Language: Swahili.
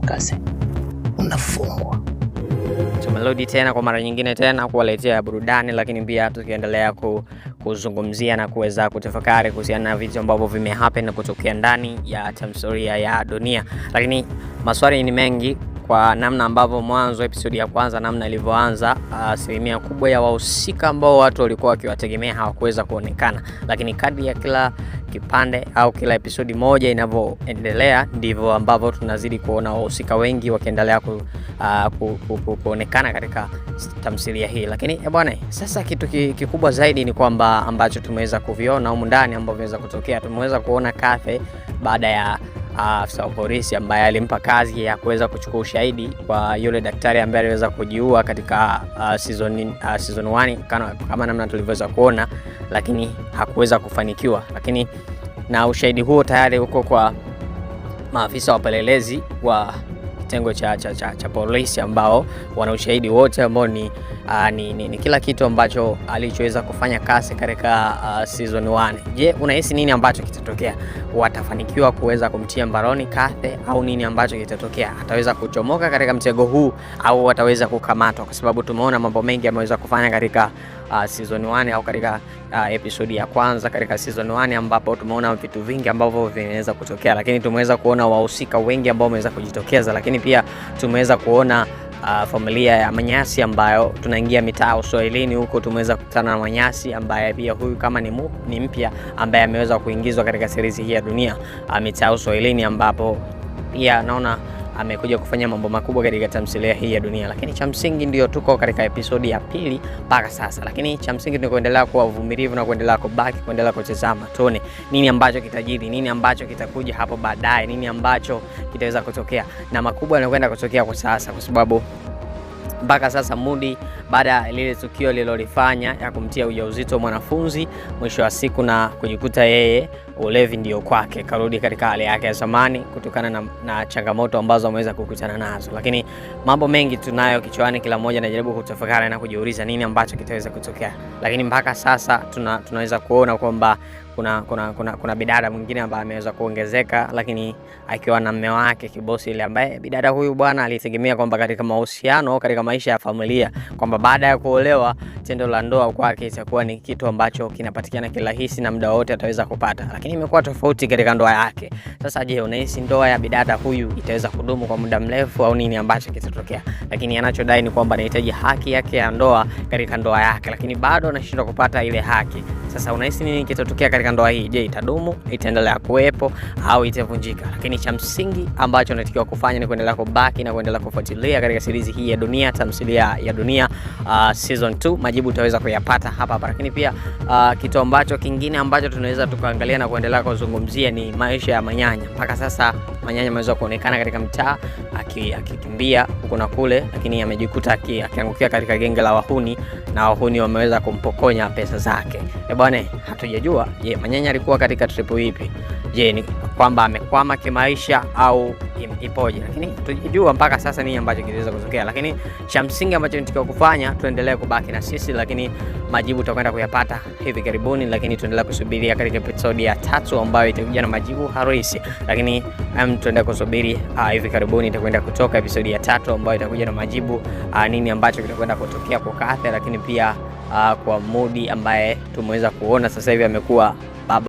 Kase, unafungwa. Tumerudi tena kwa mara nyingine tena kuwaletea burudani, lakini pia tukiendelea kuzungumzia na kuweza kutafakari kuhusiana na vitu ambavyo vimehappen na kutokea ndani ya tamthilia ya Dunia. Lakini maswali ni mengi kwa namna ambavyo mwanzo episode ya kwanza namna ilivyoanza. Asilimia kubwa ya wahusika ambao watu walikuwa wakiwategemea hawakuweza kuonekana, lakini kadri ya kila kipande au kila episodi moja inavyoendelea ndivyo ambavyo tunazidi kuona wahusika wengi wakiendelea kuonekana katika tamthilia hii. Lakini bwana, sasa kitu kikubwa zaidi ni kwamba ambacho tumeweza kuviona humu ndani ambavyo vimeweza kutokea. Tumeweza kuona Kathy baada ya afisa wa polisi ambaye alimpa kazi ya kuweza kuchukua ushahidi kwa yule daktari ambaye aliweza kujiua katika season 1 kama namna tulivyoweza kuona, lakini hakuweza kufanikiwa. Lakini na ushahidi huo tayari uko kwa maafisa wa pelelezi wa kitengo cha polisi ambao wana ushahidi wote ambao ni kila kitu ambacho alichoweza kufanya Kasi katika season 1. Je, unahisi nini ambacho kitatokea? Watafanikiwa kuweza kumtia mbaroni Kathy au nini ambacho kitatokea? Ataweza kuchomoka katika mtego huu au ataweza kukamatwa? Kwa sababu tumeona mambo mengi ameweza kufanya katika season 1 au katika episode ya kwanza katika season 1, ambapo tumeona vitu vingi ambavyo vinaweza kutokea, lakini tumeweza kuona wahusika wengi ambao wameweza kujitokeza, lakini pia tumeweza kuona familia ya Manyasi ambayo tunaingia mitaa Uswahilini huko. Tumeweza kukutana na Manyasi ambaye pia huyu kama ni mpya ambaye ameweza kuingizwa katika series hii ya Dunia mitaa Uswahilini, ambapo pia naona amekuja kufanya mambo makubwa katika tamthilia hii ya Dunia. Lakini cha msingi ndio tuko katika episodi ya pili mpaka sasa, lakini cha msingi ni kuendelea kuwa uvumilivu na kuendelea kubaki, kuendelea kutazama tuone nini ambacho kitajiri, nini ambacho kitakuja hapo baadaye, nini ambacho kitaweza kutokea, na makubwa yanakwenda kutokea kwa sasa, kwa sababu mpaka sasa Mudi baada ya lile tukio lilolifanya ya kumtia ujauzito mwanafunzi, mwisho wa siku na kujikuta yeye ulevi ndio kwake, karudi katika hali yake ya zamani kutokana na changamoto ambazo ameweza kukutana nazo. Lakini mambo mengi tunayo kichwani, kila mmoja anajaribu kutafakari na kujiuliza nini ambacho kitaweza kutokea. Lakini mpaka sasa tunaweza kuona kwamba kuna bidada mwingine ambaye ameweza kuongezeka, lakini akiwa na mume wake Kibosi, ile ambaye bidada huyu bwana alitegemea kwamba katika mahusiano, katika maisha ya familia, kwamba baada ya kuolewa tendo la ndoa kwake itakuwa ni kitu ambacho kinapatikana kirahisi na muda wote ataweza kupata, lakini imekuwa tofauti katika ndoa yake. Sasa je, unahisi ndoa ya bidada huyu itaweza kudumu kwa muda mrefu au nini ambacho kitatokea? Lakini anachodai ni kwamba anahitaji haki yake ya ndoa katika ndoa yake, lakini bado anashindwa kupata ile haki. Sasa unahisi nini kitatokea katika ndoa hii? Je, itadumu, itaendelea kuwepo au itavunjika? Lakini cha msingi ambacho unatakiwa kufanya ni kuendelea kubaki na kuendelea kufuatilia katika series hii ya Dunia, tamthilia ya Dunia season 2. Majibu utaweza kuyapata hapa. Lakini pia kitu ambacho kingine ambacho tunaweza tukaangalia na kuendelea kuzungumzia ni maisha ya Manyanya. Mpaka sasa Manyanya ameweza kuonekana katika mtaa akikimbia huko na kule, lakini amejikuta akiangukia katika genge la wahuni, na wahuni wameweza kumpokonya pesa zake. Bwana, hatujajua je, Manyanya alikuwa katika trip ipi? Je, ni kwamba amekwama kimaisha au ipoje? Lakini tujijua mpaka sasa nini ambacho kinaweza kutokea. Lakini cha msingi ambacho tunatakiwa kufanya, tuendelee kubaki na sisi, lakini majibu tutakwenda kuyapata hivi karibuni. Lakini tuendelee kusubiria katika episode ya 3 ambayo itakuja na majibu halisi. Lakini tuendelee kusubiri hivi karibuni itakwenda kutoka episode ya 3 ambayo itakuja na majibu nini ambacho kitakwenda kutokea kwa Kathy, lakini pia kwa Mudi ambaye tumeweza kuona sasa hivi amekuwa